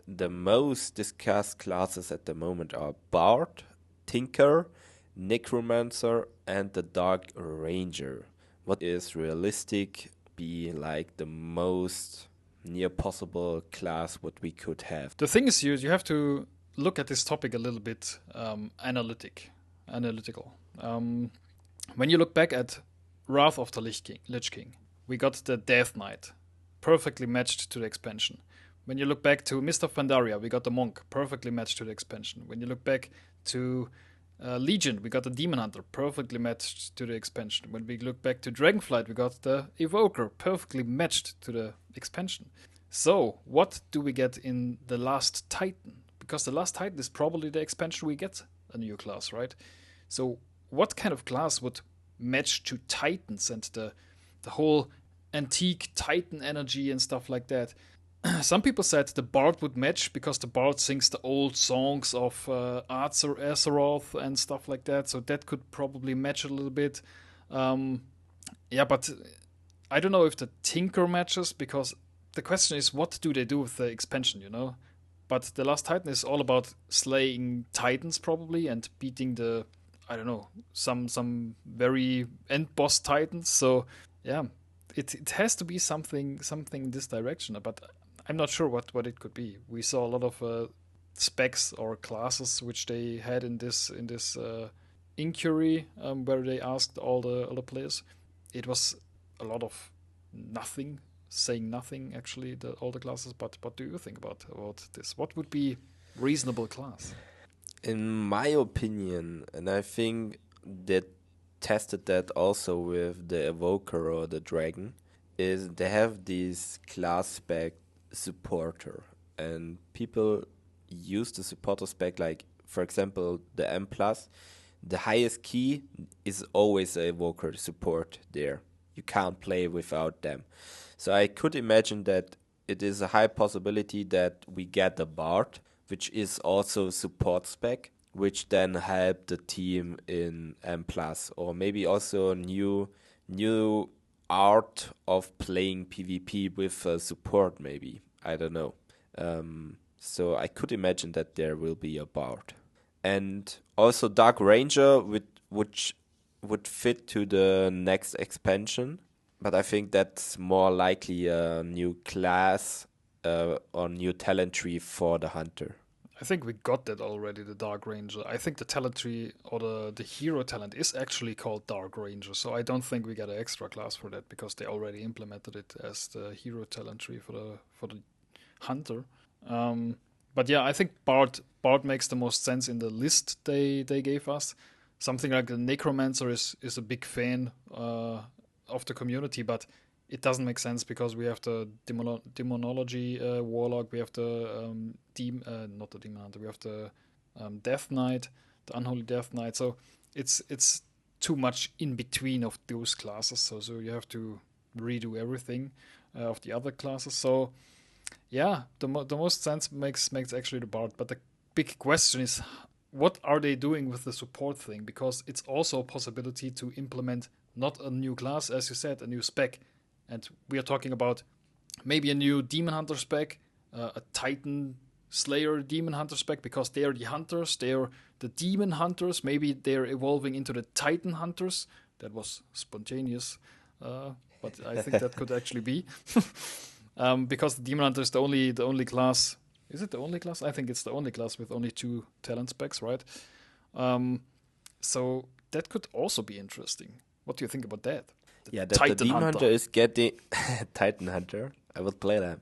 the most discussed classes at the moment are Bard, Tinker, Necromancer, and the Dark Ranger. What is realistic be like the most near possible class what we could have? The thing is, you have to look at this topic a little bit analytical. When you look back at Wrath of the Lich King, we got the Death Knight, perfectly matched to the expansion. When you look back to Mist of Pandaria, we got the Monk, perfectly matched to the expansion. When you look back to Legion, we got the Demon Hunter, perfectly matched to the expansion. When we look back to Dragonflight, we got the Evoker, perfectly matched to the expansion. So, what do we get in the Last Titan? Because the Last Titan is probably the expansion we get a new class, right? So, what kind of class would match to Titans and the whole antique Titan energy and stuff like that? Some people said the Bard would match because the Bard sings the old songs of Azeroth and stuff like that, so that could probably match a little bit. But I don't know if the Tinker matches, because the question is, what do they do with the expansion, you know? But the Last Titan is all about slaying Titans probably and beating the, I don't know, some very end boss Titans. So yeah, it has to be something in this direction. But I'm not sure what it could be. We saw a lot of specs or classes which they had in this inquiry where they asked all the players. It was a lot of nothing, saying nothing actually, all the classes. But what do you think about this? What would be reasonable class? In my opinion, and I think that tested that also with the Evoker or the Dragon, is they have this class spec supporter, and people use the supporter spec like, for example, the M+. The highest key is always a Evoker support there. You can't play without them. So I could imagine that it is a high possibility that we get a Bard, which is also support spec, which then help the team in M+, or maybe also new art of playing PvP with support, maybe. I don't know. So I could imagine that there will be a Bard. And also Dark Ranger, which would fit to the next expansion. But I think that's more likely a new class or new talent tree for the Hunter. I think we got that already, the Dark Ranger. I think the talent tree or the hero talent is actually called Dark Ranger, so I don't think we get an extra class for that because they already implemented it as the hero talent tree for the Hunter. But yeah, I think Bard makes the most sense in the list they gave us. Something like the Necromancer is a big fan of the community, but it doesn't make sense because we have the Demonology Warlock, we have the not the Demon Hunter, we have the Death Knight, the Unholy Death Knight. So it's too much in between of those classes. So you have to redo everything of the other classes. So yeah, the most sense makes actually the Bard. But the big question is, what are they doing with the support thing? Because it's also a possibility to implement not a new class, as you said, a new spec. And we are talking about maybe a new Demonhunter spec, a Titan Slayer Demonhunter spec, because they are the hunters, they are the demon hunters. Maybe they're evolving into the Titanhunters. That was spontaneous, but I think that could actually be. Because the Demon Hunter is the only class. Is it the only class? I think it's the only class with only 2 talent specs, right? So that could also be interesting. What do you think about that? Yeah, that the Demon Hunter is getting Titanhunter. I would play them.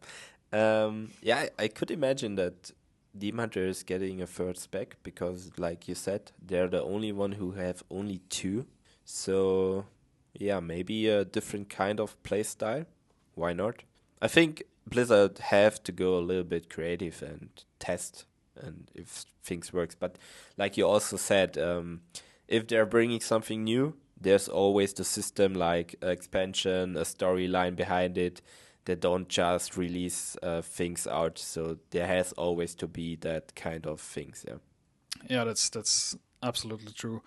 I could imagine that Demon Hunter is getting a third spec because, like you said, they're the only one who have only 2. So yeah, maybe a different kind of play style. Why not? I think Blizzard have to go a little bit creative and test and if things works. But like you also said, if they're bringing something new, there's always the system like expansion, a storyline behind it. They don't just release things out. So there has always to be that kind of things. Yeah. Yeah, that's absolutely true.